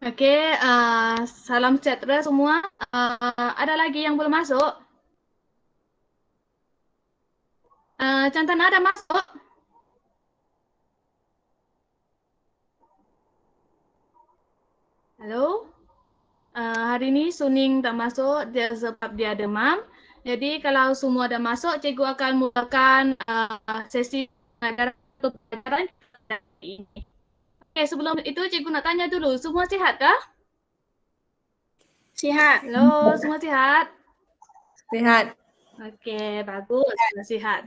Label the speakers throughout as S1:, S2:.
S1: Okey, salam sejahtera semua. Ada lagi yang belum masuk? Cantana ada masuk? Halo? Hari ini Suning tak masuk sebab dia demam. Jadi kalau semua dah masuk, cikgu akan mulakan sesi pelajaran hari ini. Okey, sebelum itu cikgu nak tanya dulu, semua sihat kah?
S2: Sihat.
S1: Halo, semua sihat?
S2: Sihat.
S1: Okey, bagus, sudah sihat.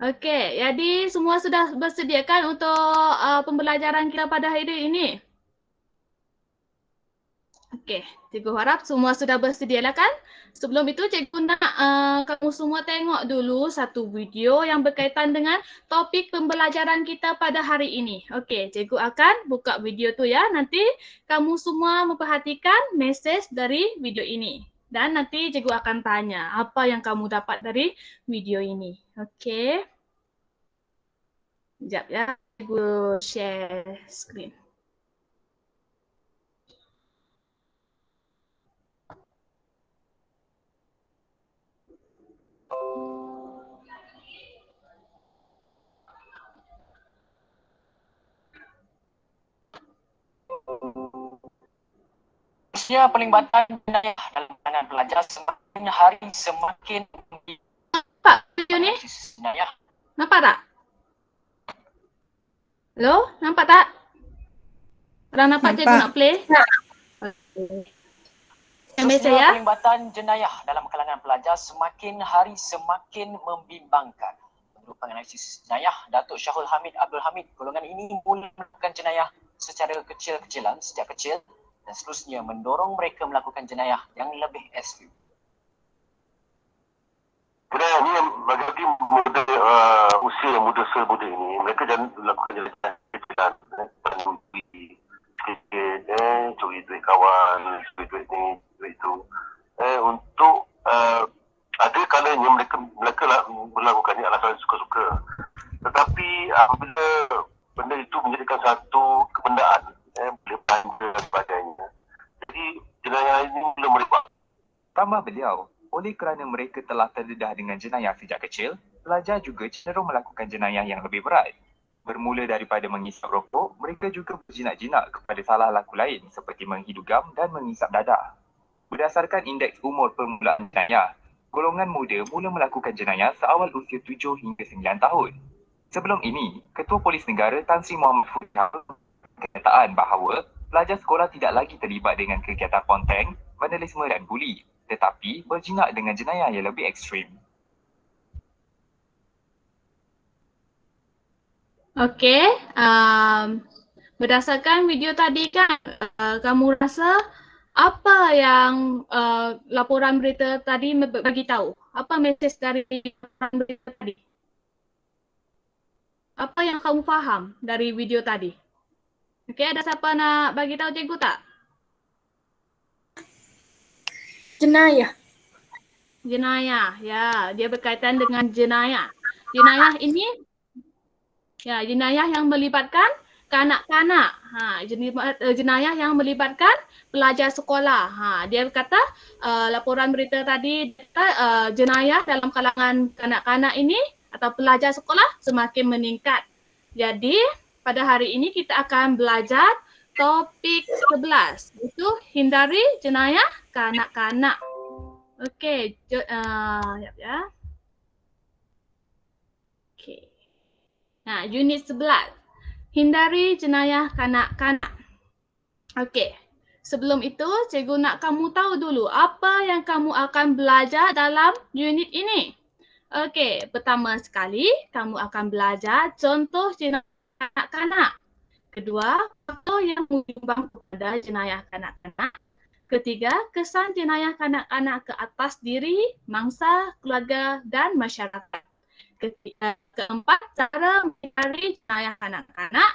S1: Okey, jadi semua sudah bersediakan untuk pembelajaran kita pada hari ini? Okey, cikgu harap semua sudah bersedia lah kan? Sebelum itu cikgu nak kamu semua tengok dulu satu video yang berkaitan dengan topik pembelajaran kita pada hari ini. Okey, cikgu akan buka video tu ya. Nanti kamu semua memperhatikan mesej dari video ini. Dan nanti cikgu akan tanya apa yang kamu dapat dari video ini. Okey. Sekejap ya, cikgu share screen.
S3: Khususnya pelibatan jenayah dalam kalangan pelajar semakin hari semakin
S1: Nampak video ni?
S3: jenayah.
S1: Nampak tak? Hello? Nampak tak? Orang nampak cikgu nak play? Yang biasa
S3: Khususnya
S1: ya?
S3: pelibatan jenayah dalam kalangan pelajar semakin hari semakin membimbangkan. Menurut penganalisis jenayah, Datuk Syahul Hamid Abdul Hamid, golongan ini mula melakukan jenayah secara kecil-kecilan sejak kecil dan seterusnya mendorong mereka melakukan jenayah yang lebih ekstrim.
S4: Jenayah ni bagi muda, usia muda semuda ini, mereka jangan melakukan jenayah kecilan, curi duit kawan, curi duit ni, duit tu, untuk ada kalanya mereka melakukannya alasan suka-suka. Tetapi apabila benda itu menjadikan satu kebendaan, boleh belanja dan sebagainya. Jadi jenayah ini mula merebak.
S5: Tambah beliau, oleh kerana mereka telah terdedah dengan jenayah sejak kecil, pelajar juga cenderung melakukan jenayah yang lebih berat. Bermula daripada mengisap rokok, mereka juga berjinak-jinak kepada salah laku lain seperti menghidu gam dan mengisap dadah. Berdasarkan indeks umur permulaan jenayah, golongan muda mula melakukan jenayah seawal usia 7 hingga 9 tahun. Sebelum ini, Ketua Polis Negara Tan Sri Muhammad Fudhal kenyataan bahawa pelajar sekolah tidak lagi terlibat dengan kegiatan ponteng, vandalisme dan buli, tetapi berjinak dengan jenayah yang lebih ekstrim.
S1: Okey, berdasarkan video tadi kan, kamu rasa apa yang laporan berita tadi bagi tahu? Apa mesej dari laporan berita tadi? Apa yang kamu faham dari video tadi? Okey, ada siapa nak bagi tahu cikgu tak?
S2: Jenayah.
S1: Jenayah, ya, dia berkaitan dengan jenayah. Jenayah ini, ya, jenayah yang melibatkan kanak-kanak. Jenayah yang melibatkan pelajar sekolah. Dia kata laporan berita tadi jenayah dalam kalangan kanak-kanak ini atau pelajar sekolah semakin meningkat. Jadi pada hari ini kita akan belajar topik 11, itu hindari jenayah kanak-kanak. Okey, ya. Okey. Nah, unit 11. Hindari jenayah kanak-kanak. Okey. Sebelum itu, cikgu nak kamu tahu dulu apa yang kamu akan belajar dalam unit ini. Okey, pertama sekali kamu akan belajar contoh jenayah kanak-kanak. Kedua, faktor yang menyumbang kepada jenayah kanak-kanak. Ketiga, kesan jenayah kanak-kanak ke atas diri, mangsa, keluarga dan masyarakat. Keempat, cara menghindari jenayah kanak-kanak.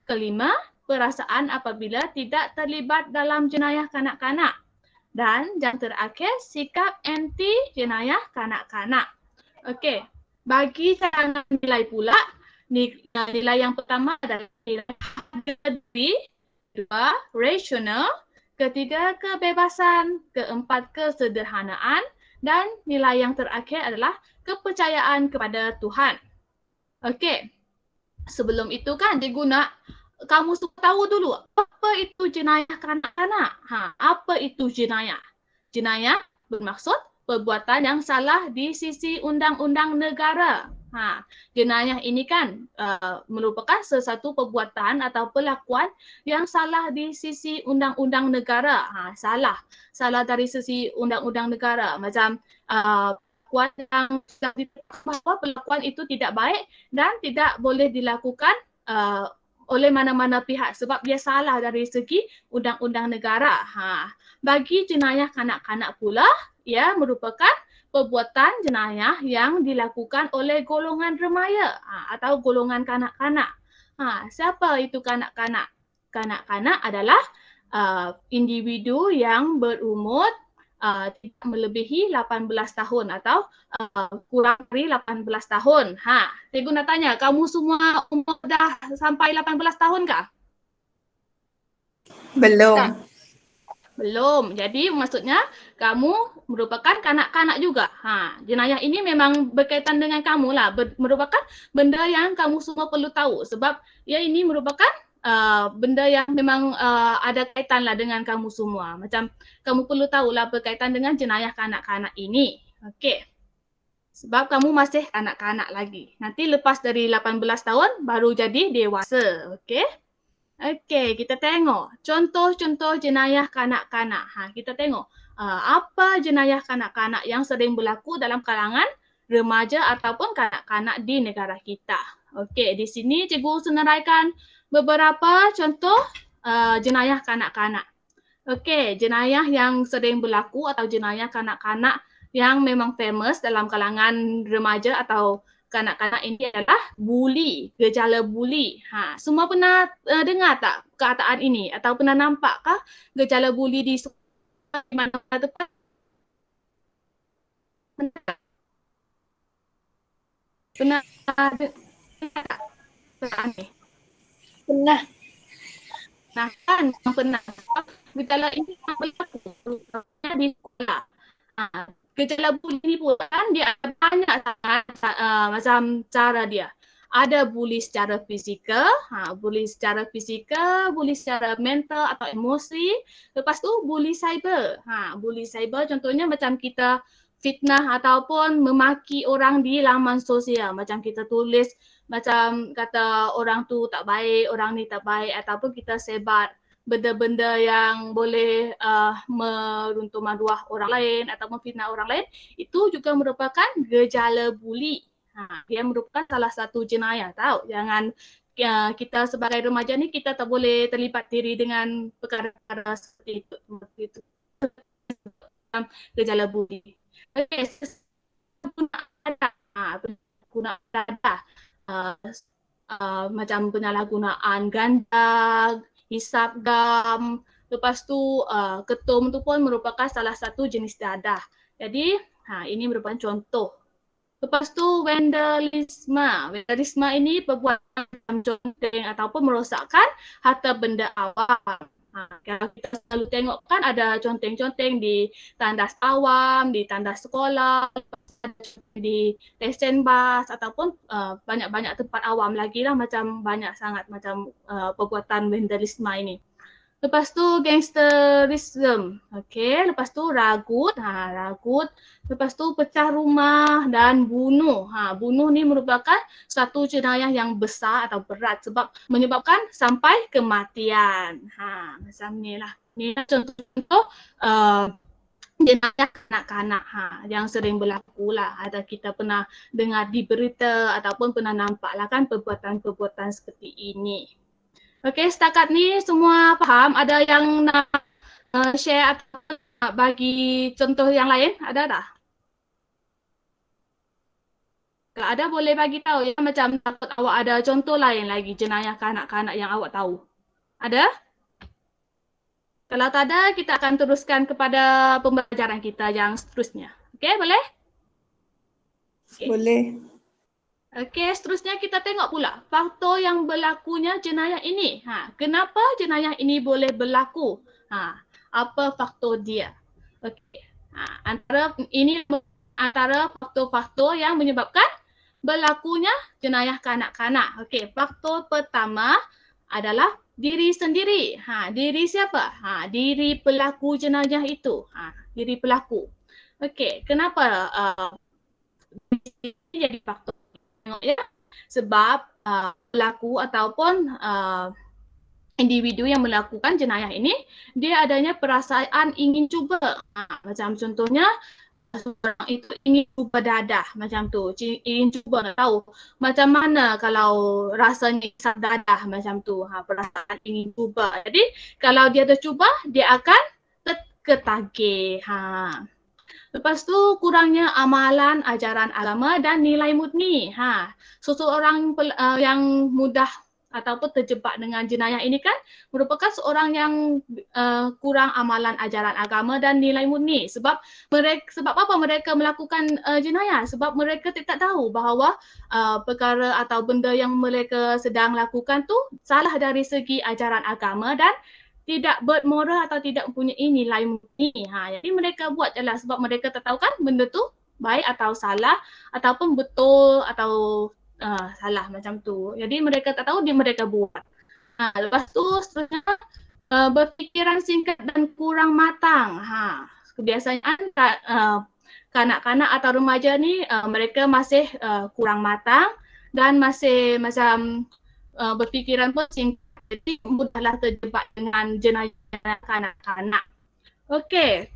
S1: Kelima, perasaan apabila tidak terlibat dalam jenayah kanak-kanak. Dan yang terakhir, sikap anti jenayah kanak-kanak. Okey, bagi cadangan nilai pula, nilai yang pertama adalah nilai harga diri, kedua, rasional, ketiga kebebasan, keempat kesederhanaan, dan nilai yang terakhir adalah kepercayaan kepada Tuhan. Okey. Sebelum itu kan kamu tahu dulu apa itu jenayah kanak-kanak. Apa itu jenayah? Jenayah bermaksud perbuatan yang salah di sisi undang-undang negara. Jenayah ini kan merupakan sesuatu perbuatan atau perlakuan yang salah di sisi undang-undang negara. Salah dari sisi undang-undang negara. Macam perlakuan yang bahawa perlakuan itu tidak baik dan tidak boleh dilakukan oleh mana-mana pihak sebab dia salah dari segi undang-undang negara. Bagi jenayah kanak-kanak pula, ia merupakan perbuatan jenayah yang dilakukan oleh golongan remaja atau golongan kanak-kanak. Siapa itu kanak-kanak? Kanak-kanak adalah individu yang berumur tidak melebihi 18 tahun atau kurang dari 18 tahun. Cikgu nak tanya, kamu semua umur dah sampai 18 tahun kah?
S2: Belum.
S1: Belum. Jadi maksudnya kamu merupakan kanak-kanak juga. Jenayah ini memang berkaitan dengan kamu lah. Merupakan benda yang kamu semua perlu tahu sebab ia ini merupakan benda yang memang ada kaitan lah dengan kamu semua. Macam kamu perlu tahulah berkaitan dengan jenayah kanak-kanak ini. Okey. Sebab kamu masih kanak-kanak lagi. Nanti lepas dari 18 tahun baru jadi dewasa. Okey. Okey, kita tengok contoh-contoh jenayah kanak-kanak. Kita tengok apa jenayah kanak-kanak yang sering berlaku dalam kalangan remaja ataupun kanak-kanak di negara kita. Okey, di sini cikgu senaraikan beberapa contoh jenayah kanak-kanak. Okey, jenayah yang sering berlaku atau jenayah kanak-kanak yang memang famous dalam kalangan remaja atau kanak-kanak ini adalah buli, gejala buli. Semua pernah dengar tak perkataan ini atau pernah nampakkah gejala buli di sekolah di mana-mana tempat? Pernah dengar tak perkataan ini?
S2: Pernah.
S1: Nah kan yang pernah. Gejala ini yang berlaku di sekolah. Gejala buli ni pun kan dia ada banyak sangat macam cara dia. Ada buli secara fizikal, buli secara mental atau emosi. Lepas tu buli cyber. Buli cyber contohnya macam kita fitnah ataupun memaki orang di laman sosial. Macam kita tulis macam kata orang tu tak baik, orang ni tak baik ataupun kita sebar benda-benda yang boleh meruntuh maruah orang lain atau memfitnah orang lain, itu juga merupakan gejala buli. Dia merupakan salah satu jenayah, tahu. Jangan kita sebagai remaja ni kita tak boleh terlibat diri dengan perkara-perkara seperti itu. Gejala buli. Okey, macam penyalahgunaan ganda, hisap gam, lepas tu ketum tu pun merupakan salah satu jenis dadah. Jadi ini merupakan contoh. Lepas tu vandalisme. Vandalisme ini perbuatan conteng ataupun merosakkan harta benda awam. Kalau kita selalu tengok kan ada conteng-conteng di tandas awam, di tandas sekolah, di stesen bas ataupun banyak-banyak tempat awam lagi lah, macam banyak sangat macam perbuatan vandalisme ini. Lepas tu gangsterism. Okey, lepas tu ragut, ragut. Lepas tu pecah rumah dan bunuh. Bunuh ni merupakan satu jenayah yang besar atau berat sebab menyebabkan sampai kematian. Macam ni lah. Ni contoh-contoh jenayah kanak-kanak yang sering berlaku lah. Ada kita pernah dengar di berita ataupun pernah nampak lah kan perbuatan-perbuatan seperti ini. Okey, setakat ni semua faham? Ada yang nak share atau nak bagi contoh yang lain? Ada tak? Kalau ada boleh bagi tahu ya, macam takut awak ada contoh lain lagi jenayah kanak-kanak yang awak tahu. Ada? Kalau tak ada, kita akan teruskan kepada pembelajaran kita yang seterusnya. Okey, boleh? Okay.
S2: Boleh.
S1: Okey, seterusnya kita tengok pula faktor yang berlakunya jenayah ini. Kenapa jenayah ini boleh berlaku? apa faktor dia. Okey. Antara faktor-faktor yang menyebabkan berlakunya jenayah kanak-kanak. Okey, faktor pertama adalah diri sendiri. Diri siapa? Diri pelaku jenayah itu. Diri pelaku. Okey, kenapa jadi faktor? Ya, sebab pelaku ataupun individu yang melakukan jenayah ini, dia adanya perasaan ingin cuba. Macam contohnya, seorang itu ingin cuba dadah macam tu, ingin cuba nak tahu macam mana kalau rasanya hisap dadah macam tu, perasaan ingin cuba. Jadi kalau dia tercuba, dia akan ketagih. Lepas tu kurangnya amalan ajaran agama dan nilai murni. Seseorang yang mudah ataupun terjebak dengan jenayah ini kan merupakan seorang yang kurang amalan ajaran agama dan nilai murni. Sebab apa mereka melakukan jenayah? Sebab mereka tidak tahu bahawa perkara atau benda yang mereka sedang lakukan tu salah dari segi ajaran agama dan tidak bermoral atau tidak mempunyai nilai murni. Jadi mereka buat je lah sebab mereka tak tahu kan benda tu baik atau salah ataupun betul atau salah macam tu. Jadi mereka tak tahu, mereka buat. Lepas tu seterusnya berfikiran singkat dan kurang matang. Kebiasaan kanak-kanak atau remaja ni mereka masih kurang matang dan masih macam berfikiran pun singkat. Jadi mudahlah terjebak dengan jenayah kanak-kanak. Okey.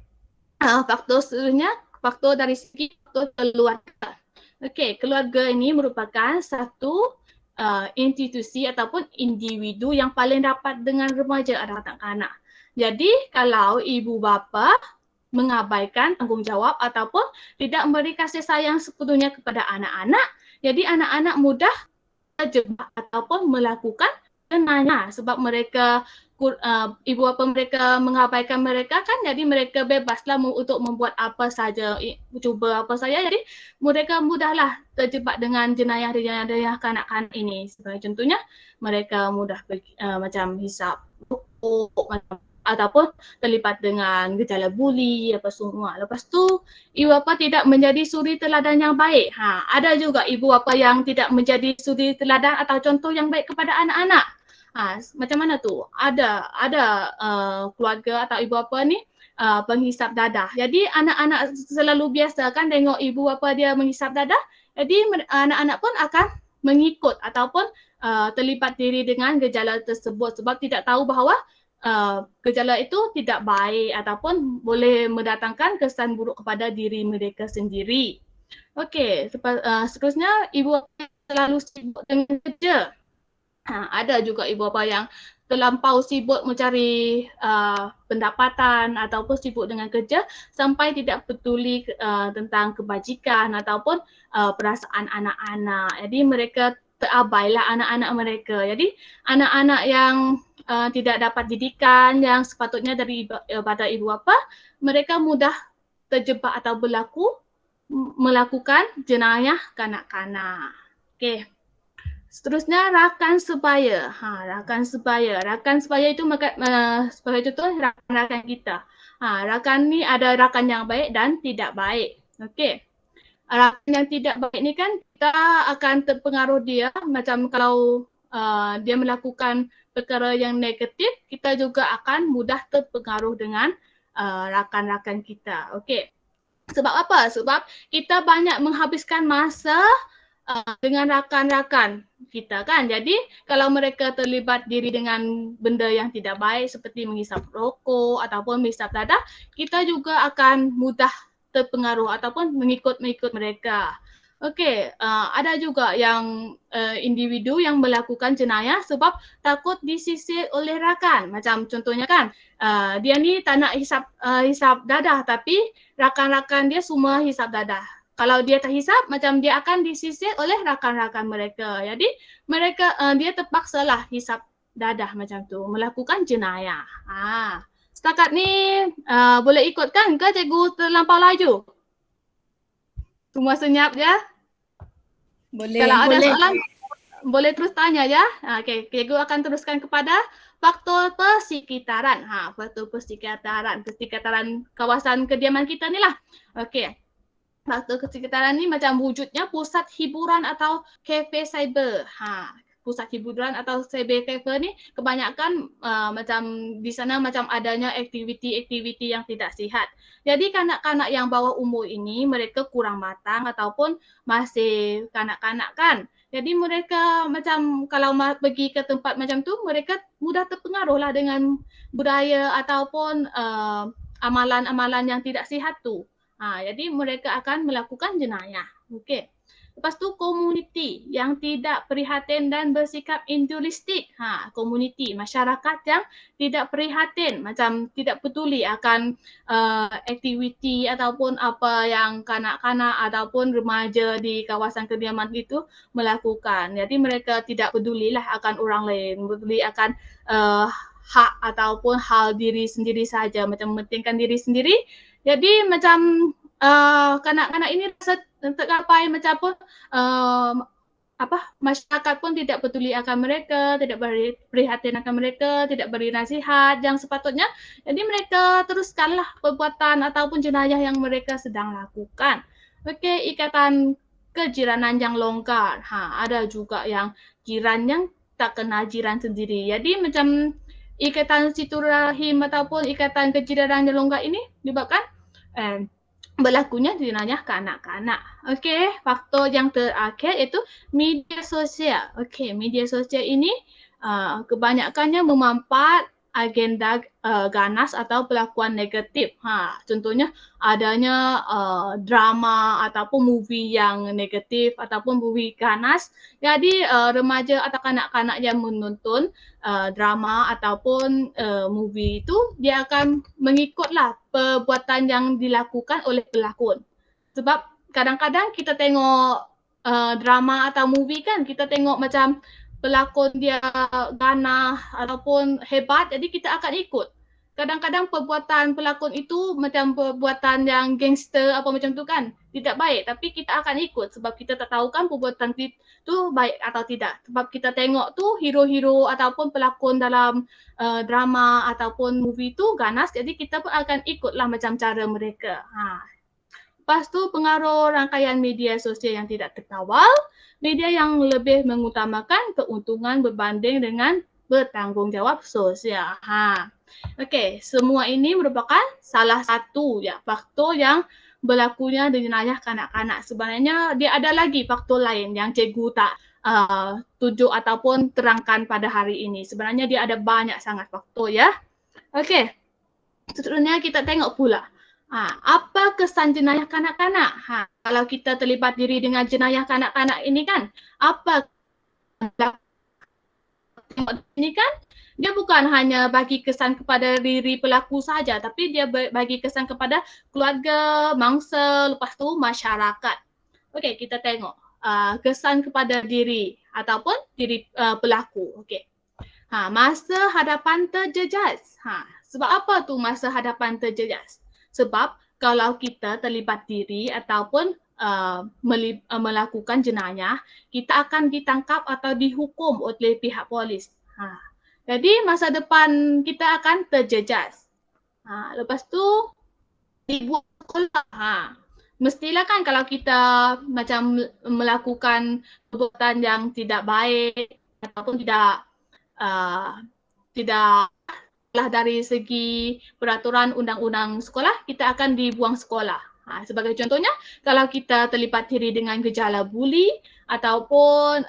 S1: Faktor seterusnya, faktor dari segi faktor keluarga. Okey, keluarga ini merupakan satu institusi ataupun individu yang paling rapat dengan remaja atau kanak-kanak. Jadi kalau ibu bapa mengabaikan tanggungjawab ataupun tidak memberi kasih sayang sepenuhnya kepada anak-anak, jadi anak-anak mudah terjebak ataupun melakukan jenayah sebab mereka ibu bapa mereka mengabaikan mereka kan, jadi mereka bebaslah untuk membuat apa saja, cuba apa saja, jadi mereka mudahlah terjebak dengan jenayah kanak-kanak ini. Sebagai contohnya mereka mudah macam hisap rokok ataupun terlibat dengan gejala buli apa semua. Lepas tu ibu bapa tidak menjadi suri teladan yang baik. Ada juga ibu bapa yang tidak menjadi suri teladan atau contoh yang baik kepada anak-anak. Macam mana tu? Ada keluarga atau ibu bapa ni penghisap dadah. Jadi anak-anak selalu biasa kan tengok ibu bapa dia menghisap dadah. Jadi anak-anak pun akan mengikut ataupun terlibat diri dengan gejala tersebut sebab tidak tahu bahawa gejala itu tidak baik ataupun boleh mendatangkan kesan buruk kepada diri mereka sendiri. Okey, seterusnya ibu bapa selalu sibuk dengan kerja. Ada juga ibu bapa yang terlampau sibuk mencari pendapatan ataupun sibuk dengan kerja sampai tidak peduli tentang kebajikan ataupun perasaan anak-anak. Jadi mereka terabailah anak-anak mereka. Jadi anak-anak yang tidak dapat didikan yang sepatutnya daripada ibu bapa, mereka mudah terjebak atau melakukan jenayah kanak-kanak. Okey. Seterusnya rakan sebaya. Rakan sebaya. Rakan sebaya itu sebagai contoh rakan-rakan kita. Rakan ni ada rakan yang baik dan tidak baik. Okey. Rakan yang tidak baik ni kan kita akan terpengaruh dia, macam kalau dia melakukan perkara yang negatif, kita juga akan mudah terpengaruh dengan rakan-rakan kita. Okey. Sebab apa? Sebab kita banyak menghabiskan masa dengan rakan-rakan kita kan. Jadi kalau mereka terlibat diri dengan benda yang tidak baik seperti menghisap rokok ataupun menghisap dadah, kita juga akan mudah terpengaruh ataupun mengikut mereka. Okey, ada juga yang individu yang melakukan jenayah sebab takut disisir oleh rakan. Macam contohnya kan, dia ni tak nak hisap dadah tapi rakan-rakan dia semua hisap dadah. Kalau dia tak hisap, macam dia akan disisir oleh rakan-rakan mereka. Jadi mereka dia terpaksalah hisap dadah macam tu, melakukan jenayah. Setakat ni boleh ikut kan ke cikgu terlampau laju? Semua senyap je?
S2: Boleh.
S1: Kalau ada soalan boleh terus tanya ya. Okey, cikgu akan teruskan kepada faktor persekitaran. Faktor persekitaran kawasan kediaman kita ni lah. Okey. Faktor persekitaran ni macam wujudnya pusat hiburan atau kafe cyber. Pusat hiburan atau cyber cafe ni kebanyakan macam di sana macam adanya aktiviti-aktiviti yang tidak sihat. Jadi kanak-kanak yang bawah umur ini mereka kurang matang ataupun masih kanak-kanak kan. Jadi mereka macam kalau pergi ke tempat macam tu mereka mudah terpengaruh lah dengan budaya ataupun amalan-amalan yang tidak sihat tu. Jadi mereka akan melakukan jenayah. Okey. Lepas tu komuniti yang tidak prihatin dan bersikap individualistik. Komuniti, masyarakat yang tidak prihatin, macam tidak peduli akan aktiviti ataupun apa yang kanak-kanak ataupun remaja di kawasan kediaman itu melakukan. Jadi mereka tidak pedulilah akan orang lain, peduli akan hak ataupun hal diri sendiri saja, macam mementingkan diri sendiri. Jadi macam kanak-kanak ini rasa tergapai macam pun masyarakat pun tidak peduli akan mereka, tidak beri prihatin akan mereka, tidak beri nasihat yang sepatutnya. Jadi mereka teruskanlah perbuatan ataupun jenayah yang mereka sedang lakukan. Okey, ikatan kejiranan yang longgar. Ada juga yang jiran yang tak kenal jiran sendiri. Jadi macam ikatan silaturahim ataupun ikatan kejiranan yang longgar ini disebabkan berlakunya jenayah kanak-kanak. Okey, faktor yang terakhir iaitu media sosial. Okey, media sosial ini kebanyakannya memampat agenda ganas atau pelakuan negatif. Contohnya adanya drama ataupun movie yang negatif ataupun movie ganas. Jadi remaja atau kanak-kanak yang menonton drama ataupun movie itu dia akan mengikutlah perbuatan yang dilakukan oleh pelakon. Sebab kadang-kadang kita tengok drama atau movie kan, kita tengok macam pelakon dia ganah ataupun hebat, jadi kita akan ikut. Kadang-kadang perbuatan pelakon itu macam perbuatan yang gangster apa macam tu kan, tidak baik, tapi kita akan ikut sebab kita tak tahu kan perbuatan itu baik atau tidak. Sebab kita tengok tu hero-hero ataupun pelakon dalam drama ataupun movie tu ganas, jadi kita pun akan ikutlah macam cara mereka. Lepas tu pengaruh rangkaian media sosial yang tidak terkawal, media yang lebih mengutamakan keuntungan berbanding dengan bertanggungjawab sosial. Okey, semua ini merupakan salah satu faktor yang berlakunya jenayah kanak-kanak. Sebenarnya dia ada lagi faktor lain yang cikgu tak tunjuk ataupun terangkan pada hari ini. Sebenarnya dia ada banyak sangat faktor ya. Okey, seterusnya kita tengok pula. Apa kesan jenayah kanak-kanak? Kalau kita terlibat diri dengan jenayah kanak-kanak ini kan, apa ini kan? Dia bukan hanya bagi kesan kepada diri pelaku saja, tapi dia bagi kesan kepada keluarga, mangsa, lepas tu masyarakat. Okey, kita tengok kesan kepada diri ataupun diri pelaku. Okey. Masa hadapan terjejas. Sebab apa tu masa hadapan terjejas? Sebab kalau kita terlibat diri ataupun melakukan jenayah, kita akan ditangkap atau dihukum oleh pihak polis. Jadi masa depan kita akan terjejas. Lepas tu dibuang sekolah. Mestilah kan kalau kita macam melakukan perbuatan yang tidak baik ataupun tidak dari segi peraturan undang-undang sekolah, kita akan dibuang sekolah. Sebagai contohnya, kalau kita terlibat diri dengan gejala buli ataupun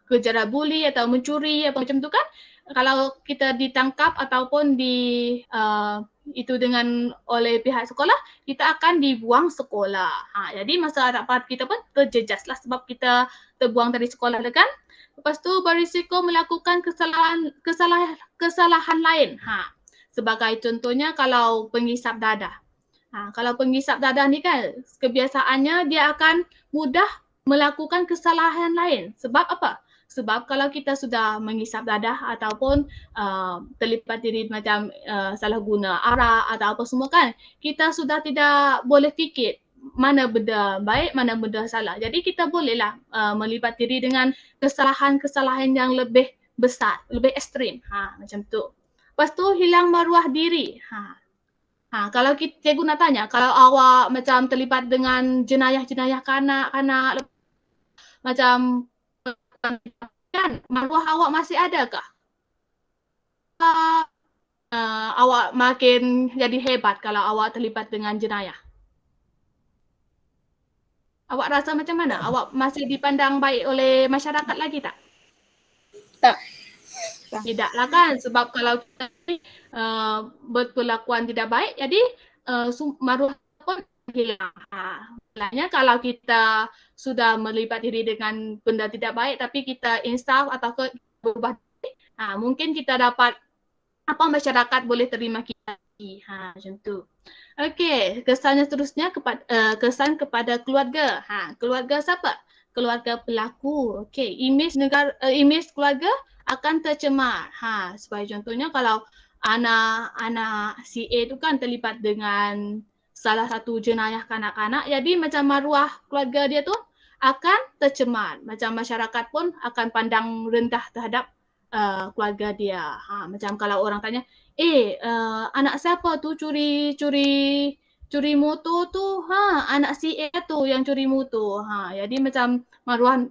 S1: gejala buli atau mencuri apa macam tu kan, kalau kita ditangkap ataupun itu dengan oleh pihak sekolah, kita akan dibuang sekolah. Jadi masa hadapan kita pun terjejaslah sebab kita terbuang dari sekolah kan. Lepas tu berisiko melakukan kesalahan lain. Sebagai contohnya kalau penghisap dadah. Kalau penghisap dadah ni kan kebiasaannya dia akan mudah melakukan kesalahan lain. Sebab apa? Sebab kalau kita sudah menghisap dadah ataupun terlibat diri macam salah guna arak atau apa semua kan, kita sudah tidak boleh fikir mana benda baik, mana benda salah. Jadi kita bolehlah melibat diri dengan kesalahan-kesalahan yang lebih besar, lebih ekstrim. Macam tu. Lepas tu hilang maruah diri. Kalau cikgu nak tanya, kalau awak macam terlibat dengan jenayah-jenayah kanak-kanak macam kan, maruah awak masih adakah? Awak makin jadi hebat kalau awak terlibat dengan jenayah? Awak rasa macam mana? Awak masih dipandang baik oleh masyarakat lagi tak?
S2: Tak.
S1: Tidaklah kan, sebab kalau kita berpelakuan tidak baik, jadi maruah pun hilang. Sebenarnya kalau kita sudah melibat diri dengan benda tidak baik tapi kita insaf atau berubah diri, mungkin kita dapat masyarakat boleh terima kita. Macam tu. Okey, kesannya seterusnya kesan kepada keluarga. Keluarga siapa? Keluarga pelaku. Okey, imej keluarga akan tercemar. Sebagai contohnya kalau anak si A tu kan terlibat dengan salah satu jenayah kanak-kanak, jadi macam maruah keluarga dia tu akan tercemar. Macam masyarakat pun akan pandang rendah terhadap keluarga dia. Macam kalau orang tanya, anak siapa tu curi motor tu? Anak si A tu yang curi motor. Jadi macam maruah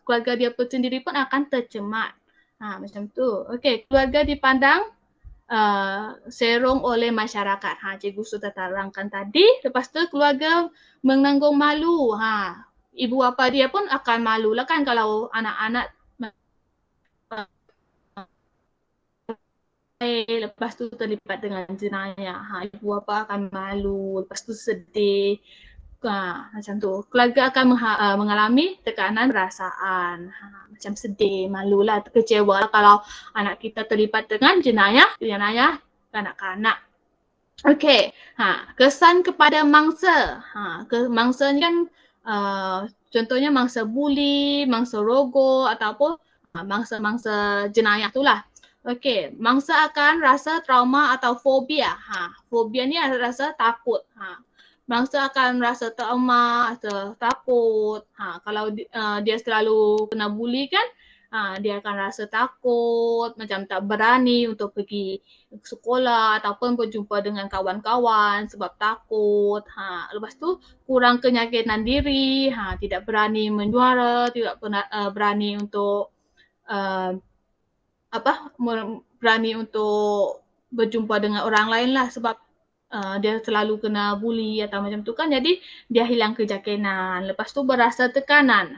S1: keluarga dia sendiri pun akan tercemar. Macam tu. Okey, keluarga dipandang serong oleh masyarakat. Cikgu sudah terangkan tadi. Lepas tu keluarga menanggung malu. Ibu bapa dia pun akan malu lah kan kalau anak-anak lepas tu terlibat dengan jenayah. Ibu bapa akan malu, lepas tu sedih. Macam tu. Keluarga akan mengalami tekanan perasaan. Macam sedih, malulah, kecewa lah kalau anak kita terlibat dengan jenayah kanak-kanak. Okey, kesan kepada mangsa. Mangsa ni kan contohnya mangsa buli, mangsa rogo ataupun mangsa jenayah tu lah. Okey, mangsa akan rasa trauma atau fobia. Fobia ni rasa takut. Mangsa akan rasa trauma atau takut. Kalau dia selalu kena buli kan, dia akan rasa takut, macam tak berani untuk pergi sekolah ataupun berjumpa dengan kawan-kawan sebab takut. Lepas tu kurang keyakinan diri, tidak berani menyuara, tidak berani untuk berani untuk berjumpa dengan orang lain lah sebab dia selalu kena buli atau macam tu kan, jadi dia hilang keyakinan. Lepas tu berasa tekanan,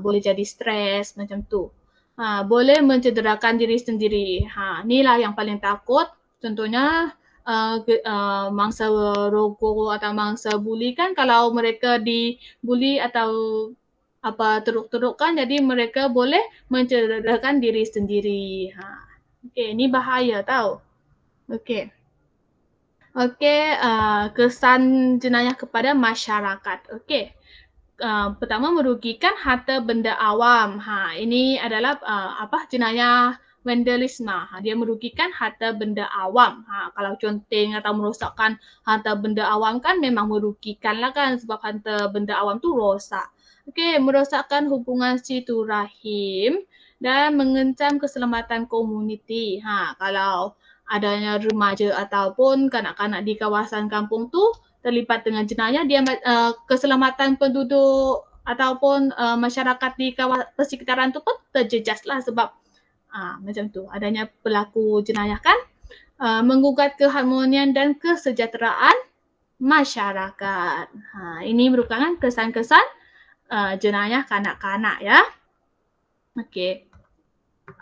S1: boleh jadi stres macam tu. Boleh mencederakan diri sendiri. Inilah yang paling takut. Contohnya mangsa rogo atau mangsa buli kan, kalau mereka dibuli atau teruk-teruk kan, jadi mereka boleh mencederakan diri sendiri. Okey, ni bahaya tau. Okey. Kesan jenayah kepada masyarakat. Okey. Pertama, merugikan harta benda awam. Ini adalah jenayah vandalisme. Dia merugikan harta benda awam. Kalau conteng atau merosakkan harta benda awam kan memang merugikan lah kan, sebab harta benda awam tu rosak. Okey, merosakkan hubungan silaturahim dan mengancam keselamatan komuniti. Kalau adanya remaja ataupun kanak-kanak di kawasan kampung tu terlibat dengan jenayah, dia keselamatan penduduk ataupun masyarakat di persekitaran tu pun terjejas lah sebab macam tu adanya pelaku jenayah kan. Menggugat keharmonian dan kesejahteraan masyarakat. Ini merupakan kesan-kesan jenayah kanak-kanak ya. Okey,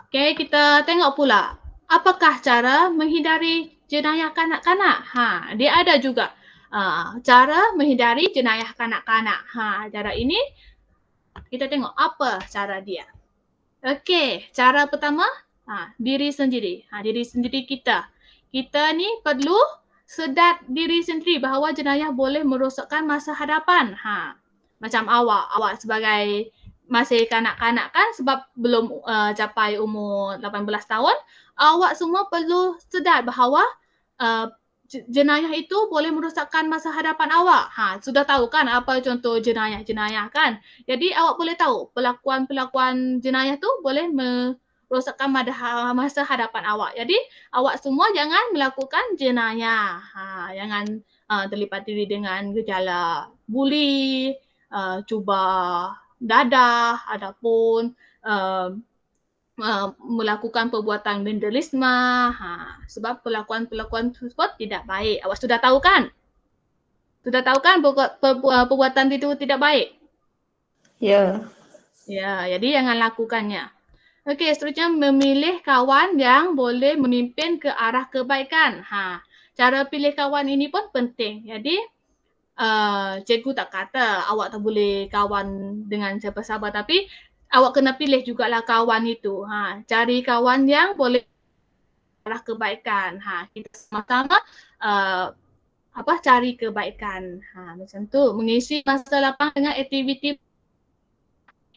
S1: kita tengok pula apakah cara menghindari jenayah kanak-kanak. Dia ada juga cara menghindari jenayah kanak-kanak. Cara ini kita tengok apa cara dia. Okey, cara pertama, diri sendiri. Diri sendiri kita. Kita ni perlu sedar diri sendiri bahawa jenayah boleh merosakkan masa hadapan. Macam awak sebagai masih kanak-kanak kan, sebab belum capai umur 18 tahun, awak semua perlu sedar bahawa jenayah itu boleh merosakkan masa hadapan awak. Sudah tahu kan apa contoh jenayah-jenayah kan? Jadi awak boleh tahu pelakuan-pelakuan jenayah tu boleh merosakkan masa hadapan awak. Jadi awak semua jangan melakukan jenayah. Jangan terlibat diri dengan gejala buli, cuba dadah ataupun melakukan perbuatan vandalisme, sebab perlakuan-perlakuan tersebut tidak baik. Awak sudah tahu kan? Sudah tahu kan perbuatan itu tidak baik?
S2: Ya.
S1: Ya, jadi jangan lakukannya. Okey, seterusnya memilih kawan yang boleh memimpin ke arah kebaikan. Cara pilih kawan ini pun penting. Jadi cikgu tak kata awak tak boleh kawan dengan siapa-siapa, tapi awak kena pilih jugalah kawan itu. Cari kawan yang boleh arah kebaikan. Kita sama-sama cari kebaikan. Macam tu. Mengisi masa lapang dengan aktiviti.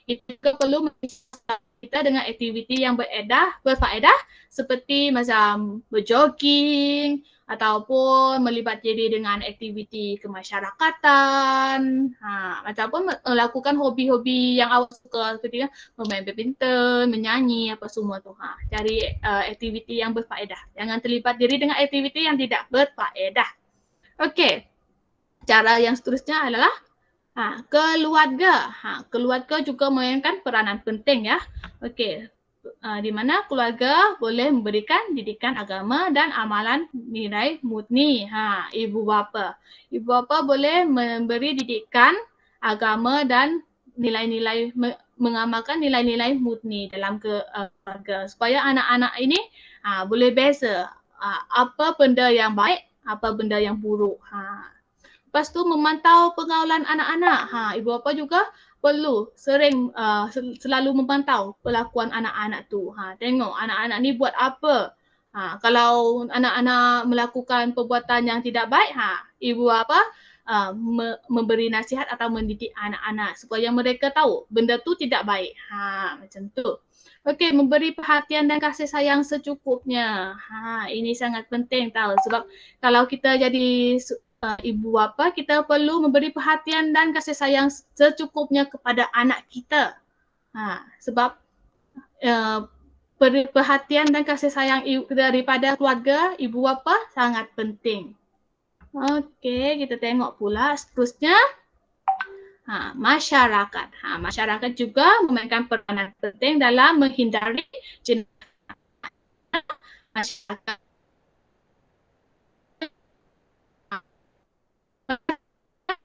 S1: Kita juga perlu mengisi masa kita dengan aktiviti yang berfaedah seperti macam berjogging ataupun melibat diri dengan aktiviti kemasyarakatan, ataupun melakukan hobi-hobi yang awak suka seperti bermain badminton, menyanyi, apa semua tu. Cari aktiviti yang berfaedah. Jangan terlibat diri dengan aktiviti yang tidak berfaedah. Okey. Cara yang seterusnya adalah keluarga. Keluarga juga memainkan peranan penting ya. Okey. Di mana keluarga boleh memberikan didikan agama dan amalan nilai murni. Ibu bapa. Ibu bapa boleh memberi didikan agama dan nilai-nilai, mengamalkan nilai-nilai murni dalam keluarga supaya anak-anak ini boleh beza apa benda yang baik, apa benda yang buruk. Lepas tu memantau pergaulan anak-anak. Ibu bapa juga perlu sering selalu memantau perlakuan anak-anak tu. Tengok anak-anak ni buat apa. Kalau anak-anak melakukan perbuatan yang tidak baik, ibu bapa memberi nasihat atau mendidik anak-anak supaya mereka tahu benda tu tidak baik. Macam tu. Okey, memberi perhatian dan kasih sayang secukupnya. Ini sangat penting tahu sebab kalau kita jadi ibu bapa, kita perlu memberi perhatian dan kasih sayang secukupnya kepada anak kita. Sebab perhatian dan kasih sayang daripada keluarga ibu bapa sangat penting. Okey, kita tengok pula seterusnya. Masyarakat. Masyarakat juga memainkan peranan penting dalam menghindari jenayah. Masyarakat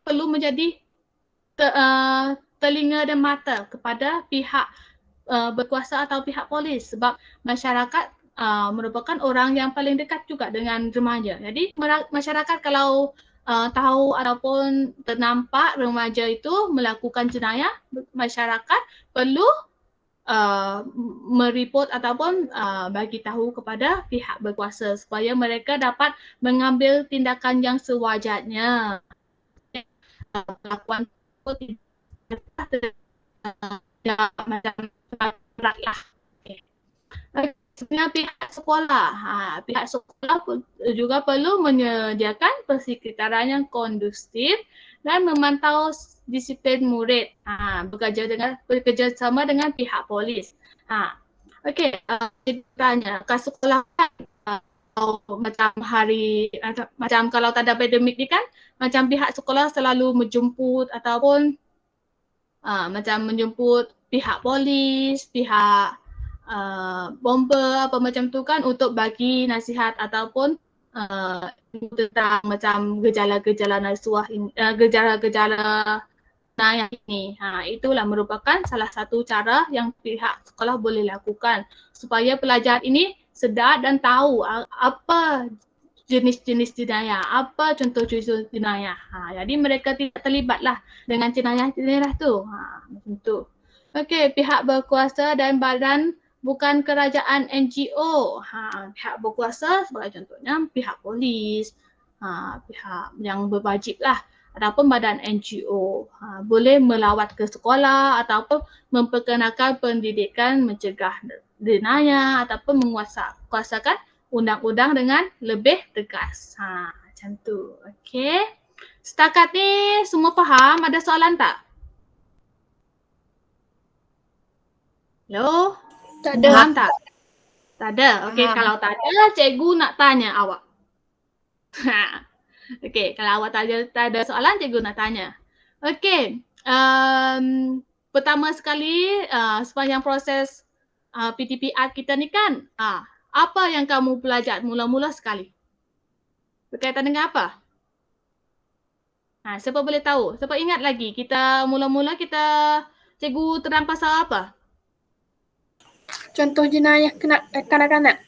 S1: perlu menjadi telinga dan mata kepada pihak berkuasa atau pihak polis sebab masyarakat merupakan orang yang paling dekat juga dengan remaja. Jadi masyarakat kalau tahu ataupun ternampak remaja itu melakukan jenayah, masyarakat perlu mereport ataupun bagi tahu kepada pihak berkuasa supaya mereka dapat mengambil tindakan yang sewajarnya. Perlakuan tidak macam rakyat. Sebenarnya pihak sekolah, pihak sekolah juga perlu menyediakan persekitaran yang kondusif dan memantau disiplin murid, bekerjasama dengan pihak polis. Okey, ceritanya kat sekolah kan macam kalau tak ada pandemik ni kan, macam pihak sekolah selalu menjemput ataupun macam menjemput pihak polis, pihak bomber apa macam tu kan untuk bagi nasihat ataupun tentang macam gejala-gejala nasuah ini, gejala-gejala jenayah ini. Itulah merupakan salah satu cara yang pihak sekolah boleh lakukan supaya pelajar ini sedar dan tahu apa jenis-jenis jenayah, apa contoh-contoh jenayah. Jadi mereka tidak terlibatlah dengan jenayah-jenayah tu. Macam tu. Okey, pihak berkuasa dan badan bukan kerajaan NGO. Pihak berkuasa sebagai contohnya pihak polis, pihak yang berwajib lah ataupun badan NGO. Boleh melawat ke sekolah ataupun memperkenalkan pendidikan mencegah jenayah ataupun menguasakan undang-undang dengan lebih tegas. Macam tu. Okey. Setakat ni semua faham? Ada soalan tak? Hello?
S2: Tak ada.
S1: Faham tak? Tak ada. Okey,
S2: Faham.
S1: kalau tak ada, cikgu nak tanya awak. Okey, kalau awak tak ada soalan, cikgu nak tanya. Okey, pertama sekali sepanjang proses PTPR kita ni kan, apa yang kamu belajar mula-mula sekali? Berkaitan dengan apa? Siapa boleh tahu? Siapa ingat lagi? Kita mula-mula cikgu terang pasal apa?
S2: Contoh jenayah kanak-kanak.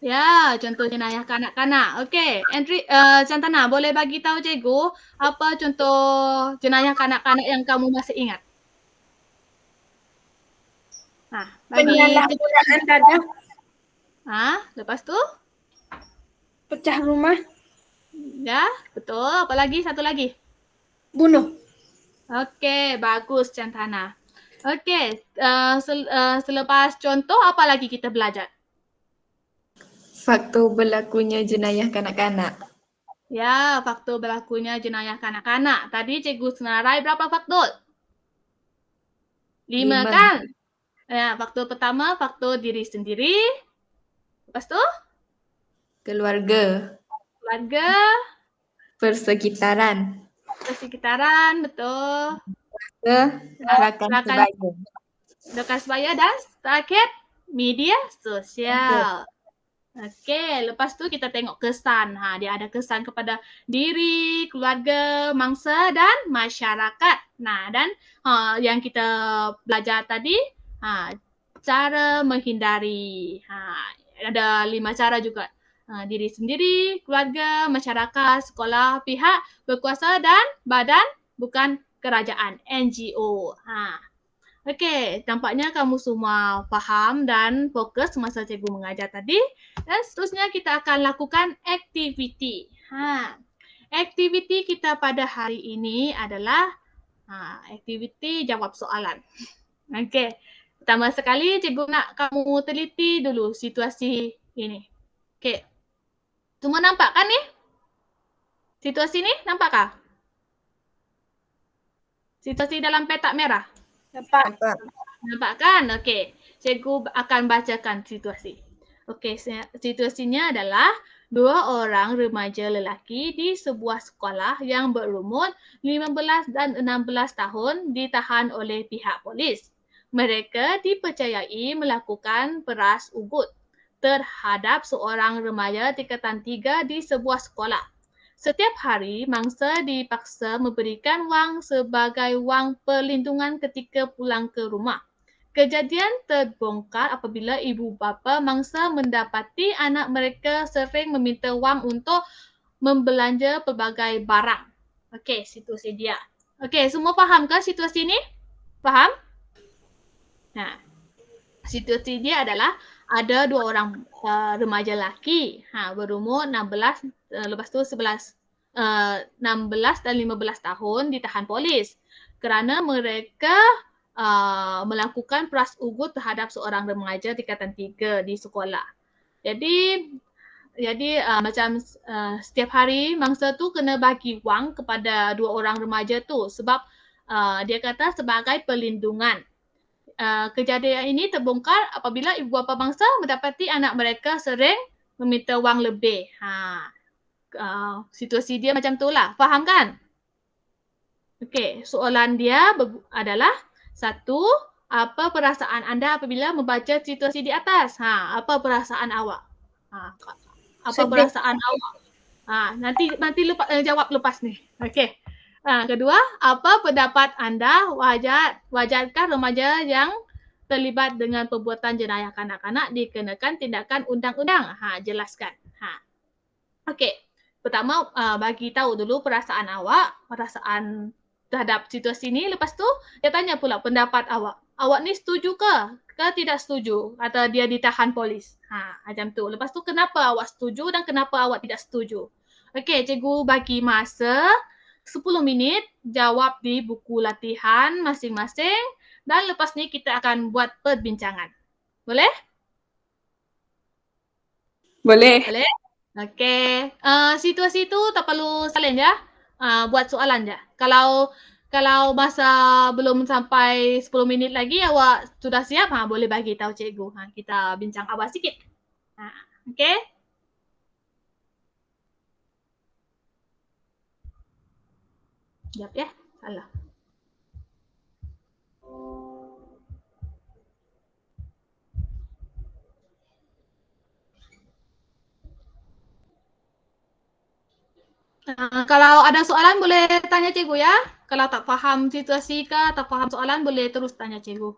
S1: Ya, contoh jenayah kanak-kanak. Okey, Chantana boleh bagi tahu cikgu apa contoh jenayah kanak-kanak yang kamu masih ingat? Bagi
S2: Penyalahgunaan dada,
S1: lepas tu?
S2: pecah rumah,
S1: Ya, betul. Apa lagi? Satu lagi.
S2: bunuh.
S1: Okey, bagus Chantana. Okey, selepas contoh apa lagi kita belajar?
S6: Faktor berlakunya jenayah kanak-kanak.
S1: Ya, faktor berlakunya jenayah kanak-kanak. Tadi cikgu senarai berapa faktor? 5
S6: 5.
S1: kan? Ya, faktor pertama faktor diri sendiri. Lepas tu?
S6: Keluarga.
S1: Keluarga,
S6: Persekitaran.
S1: persekitaran, betul.
S6: Rakan sebaya.
S1: Rakan sebaya dan terakhir media sosial. Okey, lepas tu kita tengok kesan. Dia ada kesan kepada diri, keluarga, mangsa dan masyarakat. Dan yang kita belajar tadi, cara menghindari. Ada 5 cara juga. Diri sendiri, keluarga, masyarakat, sekolah, pihak berkuasa dan badan bukan kerajaan, NGO. Okey, tampaknya kamu semua faham dan fokus masa cikgu mengajar tadi. Dan seterusnya kita akan lakukan aktiviti. Aktiviti kita pada hari ini adalah aktiviti jawab soalan. Okey, pertama sekali cikgu nak kamu teliti dulu situasi ini. Okey, semua nampak kan ni? Situasi ni nampakkah? Situasi dalam petak merah?
S2: Nampak.
S1: Nampak kan? Okey. Cikgu akan bacakan situasi. Okey, situasinya adalah 2 orang remaja lelaki di sebuah sekolah yang berumur 15 dan 16 tahun ditahan oleh pihak polis. Mereka dipercayai melakukan peras ugut terhadap seorang remaja tingkatan 3 di sebuah sekolah. Setiap hari, mangsa dipaksa memberikan wang sebagai wang perlindungan ketika pulang ke rumah. Kejadian terbongkar apabila ibu bapa mangsa mendapati anak mereka sering meminta wang untuk membelanja pelbagai barang. Okey, situasi dia. Okey, semua faham ke situasi ni? Faham? Situasi dia adalah ada 2 orang remaja lelaki berumur 16 lepas tu 16 dan 15 tahun ditahan polis kerana mereka melakukan peras ugut terhadap seorang remaja tingkatan 3 di sekolah. Jadi macam setiap hari mangsa tu kena bagi wang kepada 2 orang remaja tu sebab dia kata sebagai perlindungan. Kejadian ini terbongkar apabila ibu bapa bangsa mendapati anak mereka sering meminta wang lebih. Situasi dia macam itulah. Faham kan? Okey, soalan dia adalah 1, apa perasaan anda apabila membaca situasi di atas? Apa perasaan awak? Apa
S2: Sedih.
S1: perasaan awak? Nanti jawab lepas ni. Okey. Kedua, apa pendapat anda wajarkah remaja yang terlibat dengan perbuatan jenayah kanak-kanak dikenakan tindakan undang-undang? Jelaskan. Okey. Pertama, bagi tahu dulu perasaan awak, perasaan terhadap situasi ni. Lepas tu, dia tanya pula pendapat awak. Awak ni setuju ke tidak setuju atau dia ditahan polis? Macam tu. Lepas tu, kenapa awak setuju dan kenapa awak tidak setuju? Okey, cikgu bagi masa 10 minit jawab di buku latihan masing-masing dan lepas ni kita akan buat perbincangan. Boleh?
S6: Boleh.
S1: Boleh? Okey. Situasi itu tak perlu salin ya. Buat soalan je. Kalau masa belum sampai 10 minit lagi awak sudah siap, boleh bagi tahu cikgu. Kita bincang awal sikit. Okey? Sekejap ya. Salah. Kalau ada soalan boleh tanya cikgu ya. Kalau tak faham situasi ke, tak faham soalan boleh terus tanya cikgu.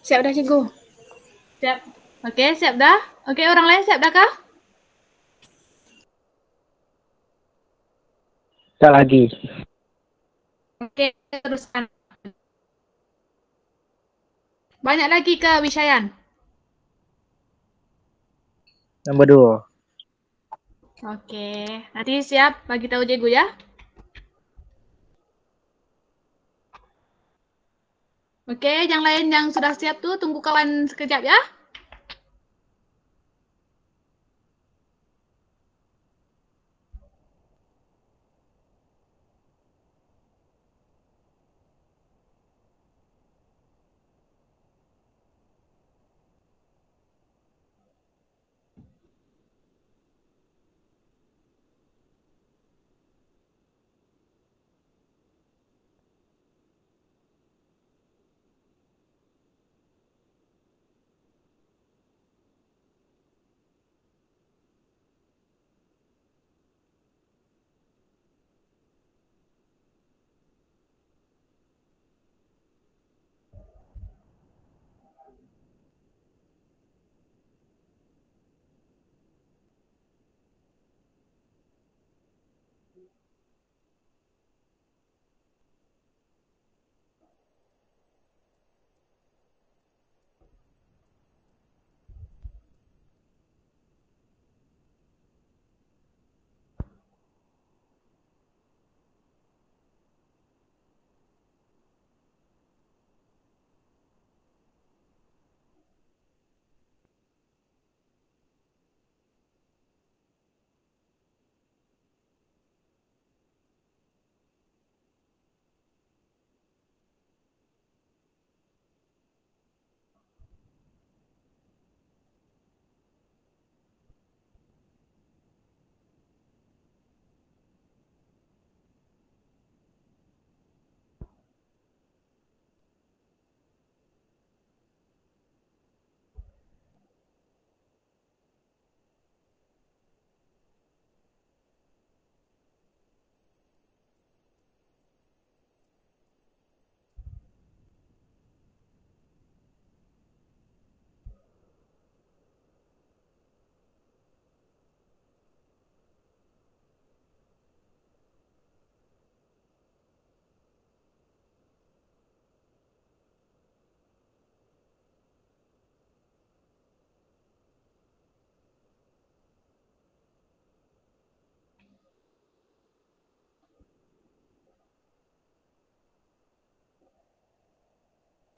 S2: Siap dah cikgu.
S1: Siap. Okey, siap dah? Okey, orang lain siap dah kah?
S7: Tak lagi.
S1: Okey, teruskan. Banyak lagi ke Wishayan?
S7: Nombor 2.
S1: Okey, nanti siap bagi tahu cikgu ya. Okey, yang lain yang sudah siap tu tunggu kawan sekejap ya.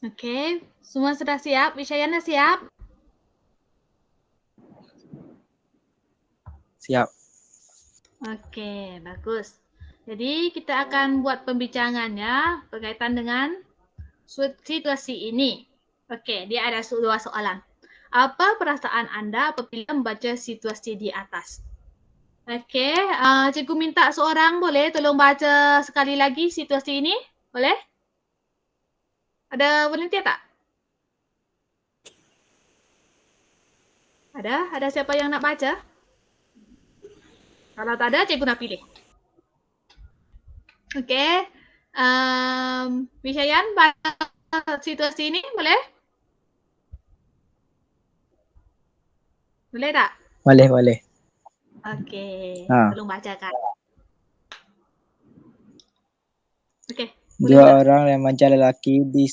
S1: Okey, semua sudah siap? Wishayan dah siap?
S7: Siap.
S1: Okey, bagus. Jadi kita akan buat pembincangannya berkaitan dengan situasi ini. Okey, dia ada dua soalan. Apa perasaan anda apabila membaca situasi di atas? Okey, cikgu minta seorang boleh tolong baca sekali lagi situasi ini? Boleh? Ada volunteer tak? Ada? Ada siapa yang nak baca? Kalau tak ada, cikgu nak pilih. Okey. Wishayan, baca situasi ini boleh? Boleh tak?
S7: Boleh, boleh.
S1: Okey,
S7: Ha.
S1: tolong bacakan. Okey,
S7: Dua
S1: mula.
S7: orang remaja lelaki di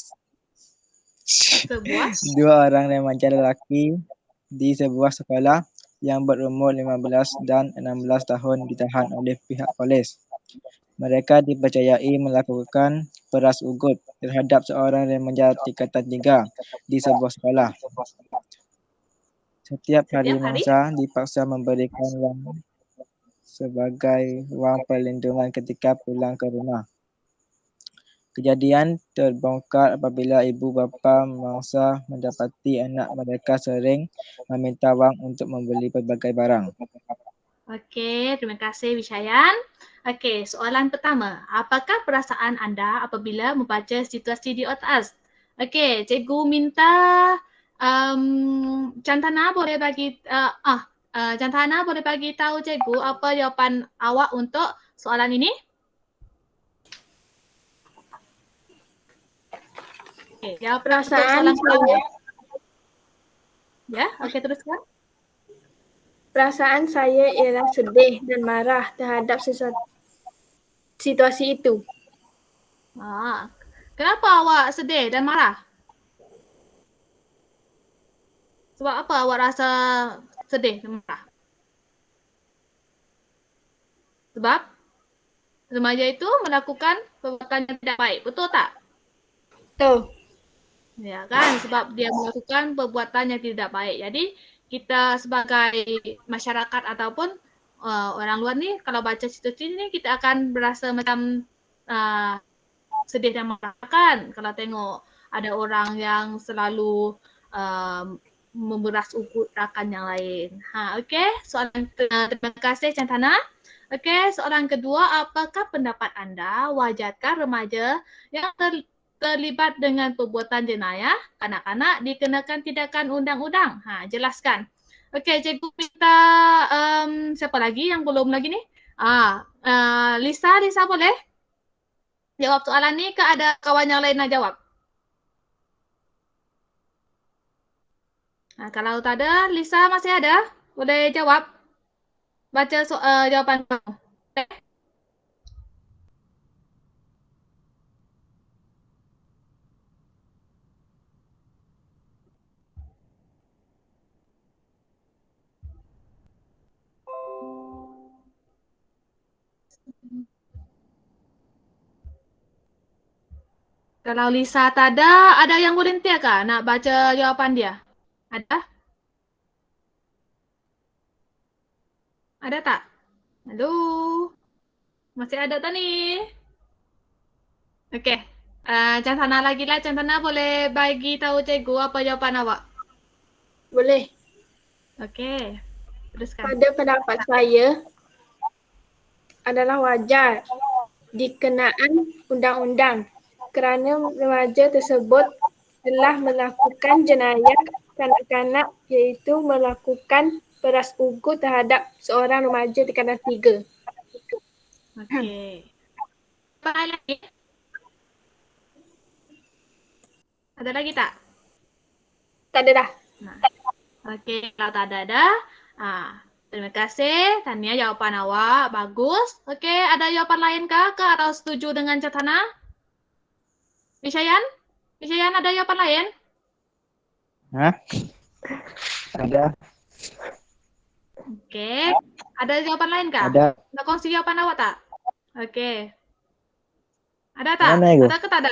S1: Sebuah.
S7: Dua orang remaja lelaki di sebuah sekolah yang berumur 15 dan 16 tahun ditahan oleh pihak polis. Mereka dipercayai melakukan peras ugut terhadap seorang remaja tingkatan 3 di sebuah sekolah. Setiap hari mangsa dipaksa memberikan wang sebagai wang perlindungan ketika pulang ke rumah. Kejadian terbongkar apabila ibu bapa mangsa mendapati anak mereka sering meminta wang untuk membeli pelbagai barang.
S1: Okey, terima kasih Wishayan. Okey, soalan pertama. Apakah perasaan anda apabila membaca situasi di atas? Okey, cikgu minta Chantana boleh bagi Chantana boleh bagi tahu cikgu apa jawapan awak untuk soalan ini? Okey, jawab
S2: Perasaan
S1: soalan pertama.
S2: saya,
S1: Ya, okey teruskan.
S2: perasaan saya ialah sedih dan marah terhadap sesuatu situasi itu.
S1: Kenapa awak sedih dan marah? Sebab apa awak rasa sedih dan marah? Sebab remaja itu melakukan perbuatan yang tidak baik, betul tak?
S2: Betul.
S1: Ya kan, sebab dia melakukan perbuatan yang tidak baik. Jadi kita sebagai masyarakat ataupun orang luar ni kalau baca cerita ni kita akan berasa macam sedih dan marah kan kalau tengok ada orang yang selalu memberas ukut rakan yang lain. Okey, soalan terima kasih Cantana. Okey, soalan kedua, apakah pendapat anda wajarkah remaja yang terlibat dengan perbuatan jenayah kanak-kanak dikenakan tindakan undang-undang? Jelaskan. Okey, cikgu minta siapa lagi yang belum lagi ni? Lisa boleh? Jawab soalan ni ke ada kawan yang lain nak jawab? Kalau tak ada, Lisa masih ada? Boleh jawab? Baca jawapan kamu. Okay. Kalau Lisa tak ada yang volunteer kah nak baca jawapan dia? Ada? Ada tak? Halo? Masih ada tak ni? Okey. Cantana lagi lah. Cantana boleh bagi tahu cikgu apa jawapan awak?
S2: Boleh.
S1: Okey. Teruskan.
S2: Pada pendapat saya adalah wajar dikenaan undang-undang kerana remaja tersebut telah melakukan jenayah kanak-kanak iaitu melakukan peras ugut terhadap seorang remaja tingkatan 3.
S1: Okey. Apa lagi? Ada lagi tak?
S2: Tak ada dah.
S1: Okey, kalau tak ada. Terima kasih Tania jawapan awak. Bagus. Okey, ada jawapan lain kah atau setuju dengan Cantana? Vishayan? Vishayan ada jawapan lain?
S7: Ada.
S1: Okey. Ada jawapan lain kah?
S7: Ada.
S1: Nak kongsi jawapan awak tak? Okey. Ada tak?
S7: Mana itu?
S1: Ada ke tak ada?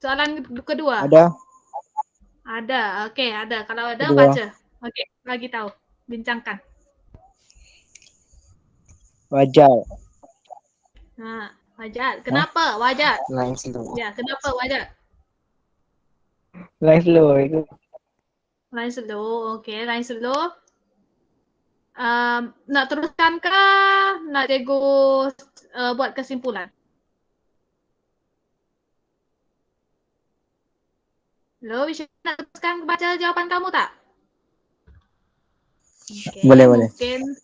S1: Soalan kedua.
S7: Ada.
S1: Ada. Okey, ada. Kalau ada
S7: Kedua.
S1: baca. Okey, bagi tahu. Bincangkan.
S7: Wajar.
S1: Wajar. Kenapa wajar?
S7: Lain slow.
S1: Ya, kenapa wajar?
S7: Lain slow itu.
S1: Lain slow. Okey, lain slow. Nak teruskan kah? Nak cikgu buat kesimpulan? Hello, Visha, nak teruskan baca jawapan kamu tak? Okay,
S7: Boleh.
S1: Mungkin.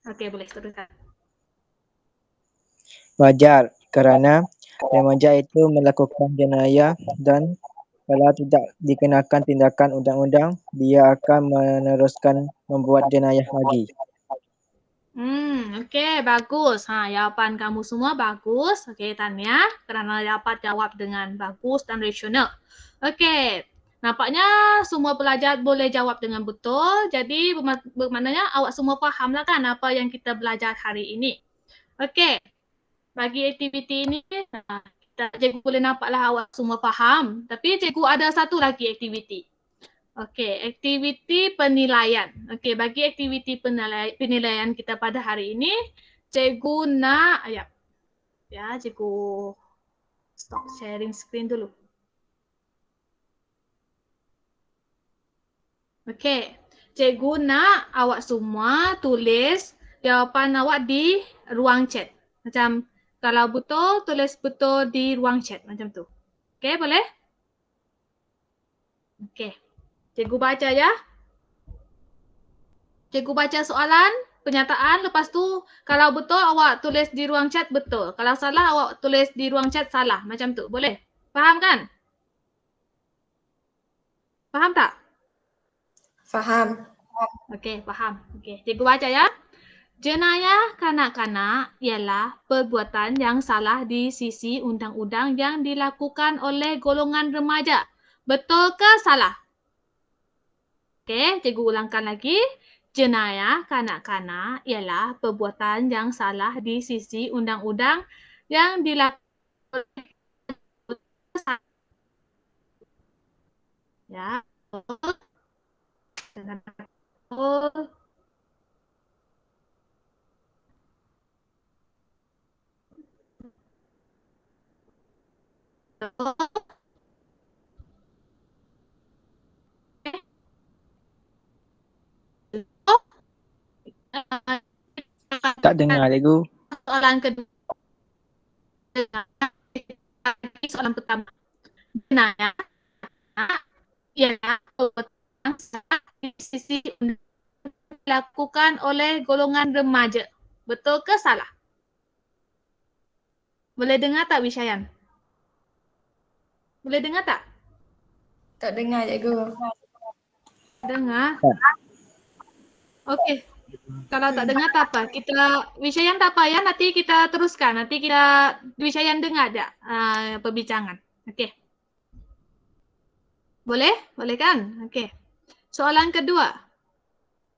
S1: Okey, boleh teruskan.
S7: Wajar kerana remaja itu melakukan jenayah dan kalau tidak dikenakan tindakan undang-undang, dia akan meneruskan membuat jenayah lagi.
S1: Okey, bagus. Jawapan kamu semua bagus. Okey, Tania, kerana dapat jawab dengan bagus dan rasional. Okey, nampaknya semua pelajar boleh jawab dengan betul. Jadi bermaknanya awak semua fahamlah kan apa yang kita belajar hari ini. Okey, bagi aktiviti ini, cikgu boleh nampaklah awak semua faham. Tapi cikgu ada satu lagi aktiviti. Okey, aktiviti penilaian. Okey, bagi aktiviti penilaian kita pada hari ini, cikgu nak, cikgu stop sharing screen dulu. Okey, cikgu nak awak semua tulis jawapan awak di ruang chat. Macam kalau betul, tulis betul di ruang chat macam tu. Okey, boleh? Okey. Cikgu baca ya. Cikgu baca soalan, penyataan, lepas tu kalau betul awak tulis di ruang chat betul. Kalau salah awak tulis di ruang chat salah. Macam tu. Boleh? Faham kan? Faham tak?
S6: Faham.
S1: Okey, faham. Okey, cikgu baca ya. Jenayah kanak-kanak ialah perbuatan yang salah di sisi undang-undang yang dilakukan oleh golongan remaja. Betul ke salah? Okey, cikgu ulangkan lagi. Jenayah kanak-kanak ialah perbuatan yang salah di sisi undang-undang yang dilakukan ya. Betul.
S7: Tak dengar cikgu.
S1: Soalan kedua. Soalan pertama. Jenayah ialah perbuatan salah di sisi dilakukan oleh golongan remaja. Betul ke salah? Boleh dengar tak Wishayan? Boleh dengar tak?
S6: Tak dengar cikgu.
S1: Dengar.
S7: Tak.
S1: Okey. Kalau tak dengar tak apa. Wishayan tak apa ya. Nanti kita teruskan. Nanti kita Wishayan dengar tak perbincangan. Okey. Boleh? Boleh kan? Okey. Soalan kedua.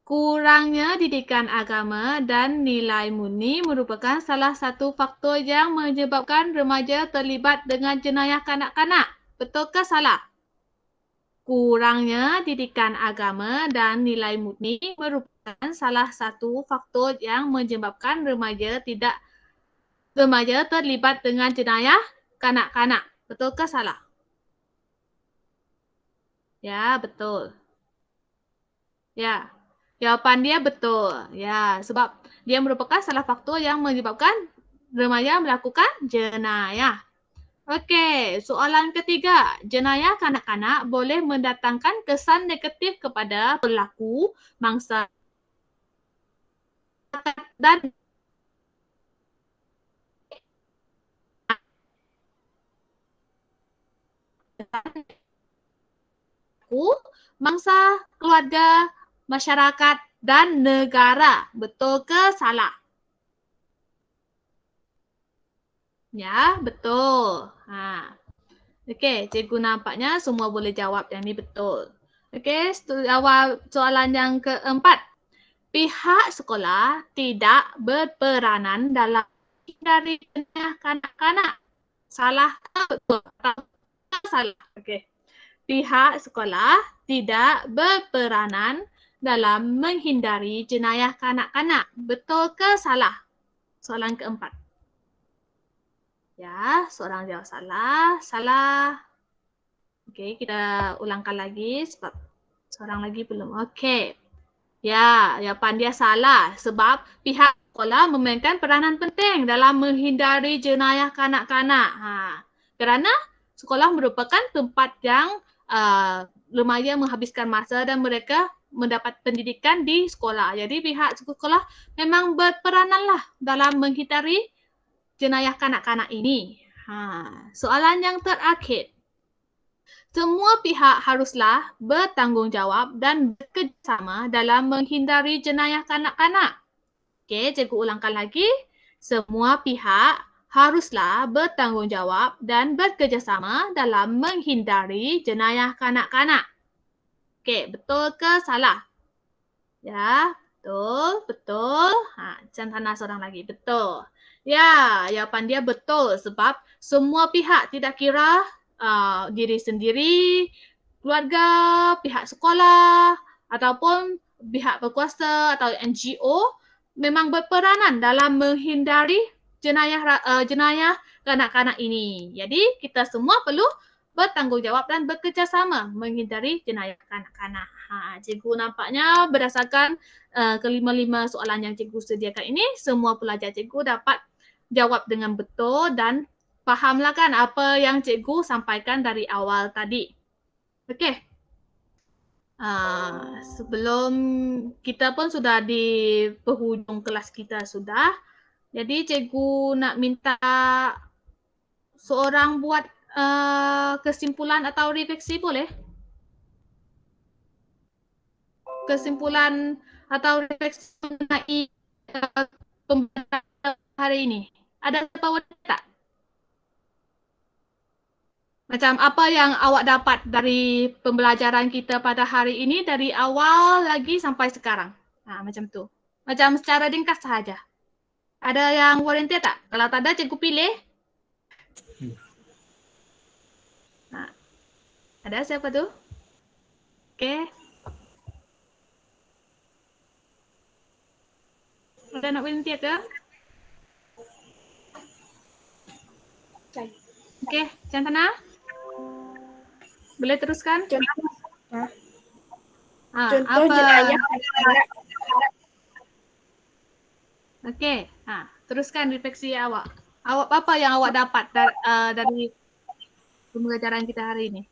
S1: Kurangnya didikan agama dan nilai murni merupakan salah satu faktor yang menyebabkan remaja terlibat dengan jenayah kanak-kanak. Betul ke salah? Kurangnya didikan agama dan nilai murni merupakan salah satu faktor yang menyebabkan remaja terlibat dengan jenayah kanak-kanak. Betul ke salah? Ya, betul. Ya. Jawapan dia betul. Ya, sebab dia merupakan salah faktor yang menyebabkan remaja melakukan jenayah. Okey, soalan ketiga. Jenayah kanak-kanak boleh mendatangkan kesan negatif kepada pelaku, mangsa dan mangsa, keluarga, masyarakat dan negara. Betul ke salah? Ya, betul. Okey, cikgu nampaknya semua boleh jawab yang ni betul. Okey, awal soalan yang keempat. Pihak sekolah tidak berperanan dalam dari jenayah kanak-kanak. Salah ke betul? Salah. Okey. Pihak sekolah tidak berperanan dalam menghindari jenayah kanak-kanak. Betul ke salah? Soalan keempat. Ya, seorang jawab salah. Salah. Okey, kita ulangkan lagi sebab seorang lagi belum. Okey. Ya, jawapan dia salah sebab pihak sekolah memainkan peranan penting dalam menghindari jenayah kanak-kanak. Kerana sekolah merupakan tempat yang remaja menghabiskan masa dan mereka mendapat pendidikan di sekolah. Jadi pihak sekolah memang berperananlah dalam menghindari jenayah kanak-kanak ini. Soalan yang terakhir. Semua pihak haruslah bertanggungjawab dan bekerjasama dalam menghindari jenayah kanak-kanak. Okey, cikgu ulangkan lagi. Semua pihak haruslah bertanggungjawab dan bekerjasama dalam menghindari jenayah kanak-kanak. Okey, betul ke salah? Ya, betul, betul. Macam sana seorang lagi, betul. Ya, jawapan dia betul sebab semua pihak tidak kira diri sendiri, keluarga, pihak sekolah ataupun pihak berkuasa atau NGO memang berperanan dalam menghindari jenayah kanak-kanak ini. Jadi kita semua perlu bertanggungjawab dan bekerjasama menghindari jenayah kanak-kanak. Cikgu nampaknya berdasarkan kelima-lima soalan yang cikgu sediakan ini, semua pelajar cikgu dapat jawab dengan betul dan fahamlah kan apa yang cikgu sampaikan dari awal tadi. Okey. Sebelum kita pun sudah di penghujung kelas kita sudah. Jadi cikgu nak minta seorang buat kesimpulan atau refleksi boleh? kesimpulan atau refleksi mengenai pembelajaran hari ini? Ada siapa boleh tak? Macam apa yang awak dapat dari pembelajaran kita pada hari ini dari awal lagi sampai sekarang? Macam tu. Macam secara ringkas sahaja. Ada yang volunteer tak? Kalau tak ada, cikgu pilih. Ada siapa tu? Okey. Ada nak volunteer ke? Okey, Chantana? Boleh teruskan?
S2: Contoh
S1: apa?
S2: jenayah
S1: Okey, teruskan refleksi awak. Awak apa yang awak dapat dari pembelajaran kita hari ini?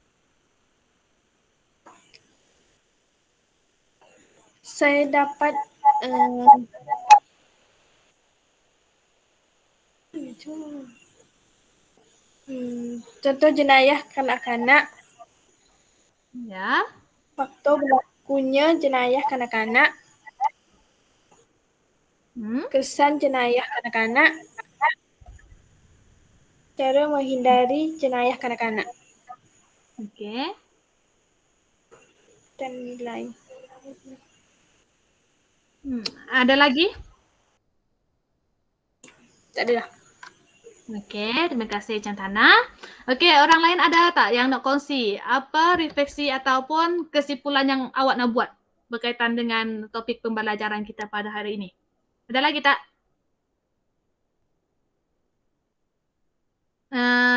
S2: saya dapat contoh jenayah kanak-kanak,
S1: Ya.
S2: faktor berlakunya jenayah kanak-kanak, kesan jenayah kanak-kanak, cara menghindari jenayah kanak-kanak,
S1: Okey.
S2: dan nilai.
S1: Ada lagi?
S2: Tak ada dah.
S1: Okey, terima kasih Chantana. Okey, orang lain ada tak yang nak kongsi apa refleksi ataupun kesimpulan yang awak nak buat berkaitan dengan topik pembelajaran kita pada hari ini? Ada lagi tak?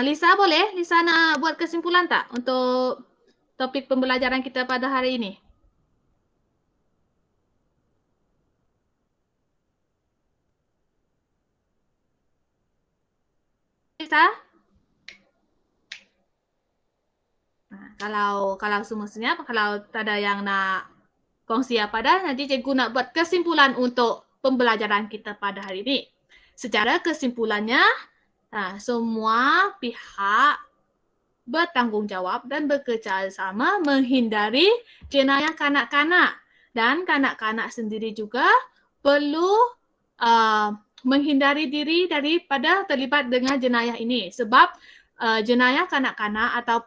S1: Lisa boleh? Lisa nak buat kesimpulan tak untuk topik pembelajaran kita pada hari ini? Lisa? Kalau semua senyap, kalau tak ada yang nak kongsi apa dah, nanti cikgu nak buat kesimpulan untuk pembelajaran kita pada hari ini. Secara kesimpulannya, semua pihak bertanggungjawab dan bekerjasama menghindari jenayah kanak-kanak. Dan kanak-kanak sendiri juga perlu menghindari diri daripada terlibat dengan jenayah ini. Sebab jenayah kanak-kanak atau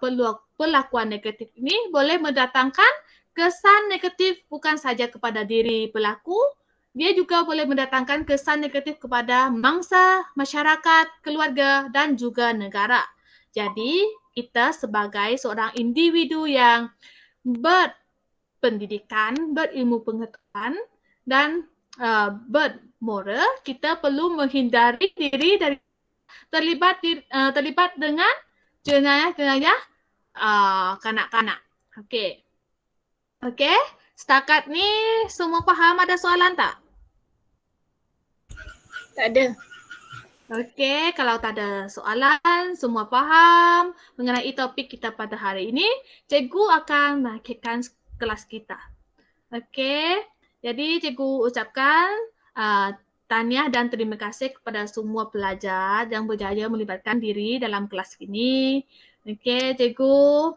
S1: perlakuan negatif ini boleh mendatangkan kesan negatif bukan saja kepada diri pelaku, dia juga boleh mendatangkan kesan negatif kepada mangsa, masyarakat, keluarga dan juga negara. Jadi, kita sebagai seorang individu yang berpendidikan, berilmu pengetahuan dan bermoral, kita perlu menghindari diri dari terlibat dengan jenayah-jenayah kanak-kanak. Okey. Okey, setakat ni semua faham, ada soalan tak?
S2: Tak ada.
S1: Okey, kalau tak ada soalan, semua faham mengenai topik kita pada hari ini, cikgu akan mengakhirkan kelas kita. Okey, jadi cikgu ucapkan tahniah dan terima kasih kepada semua pelajar yang berjaya melibatkan diri dalam kelas ini. Okey, cikgu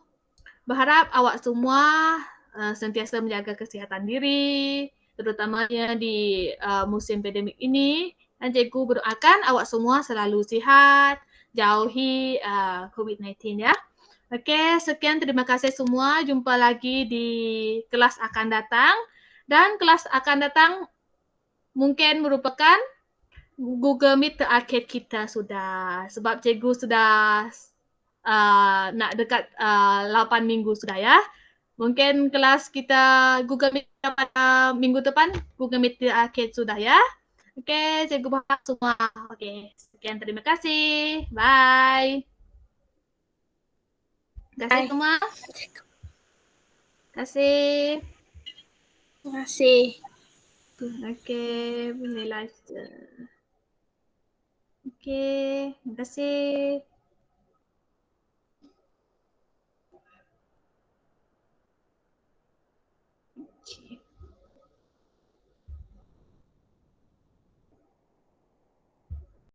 S1: berharap awak semua sentiasa menjaga kesihatan diri, terutamanya di musim pandemik ini. Dan cikgu berdoakan awak semua selalu sihat, jauhi COVID-19 ya. Okey, sekian, terima kasih semua. Jumpa lagi di kelas akan datang. Dan kelas akan datang mungkin merupakan Google Meet terakhir kita sudah. Sebab cikgu sudah nak dekat 8 minggu sudah ya. Mungkin kelas kita Google Meet pada minggu depan, Google Meet terakhir sudah ya. Okey, cikgu berharap semua. Okey, sekian, terima kasih. Bye. Terima kasih semua. Terima kasih.
S2: Terima kasih.
S1: Okey, boleh live. Okey, terima kasih.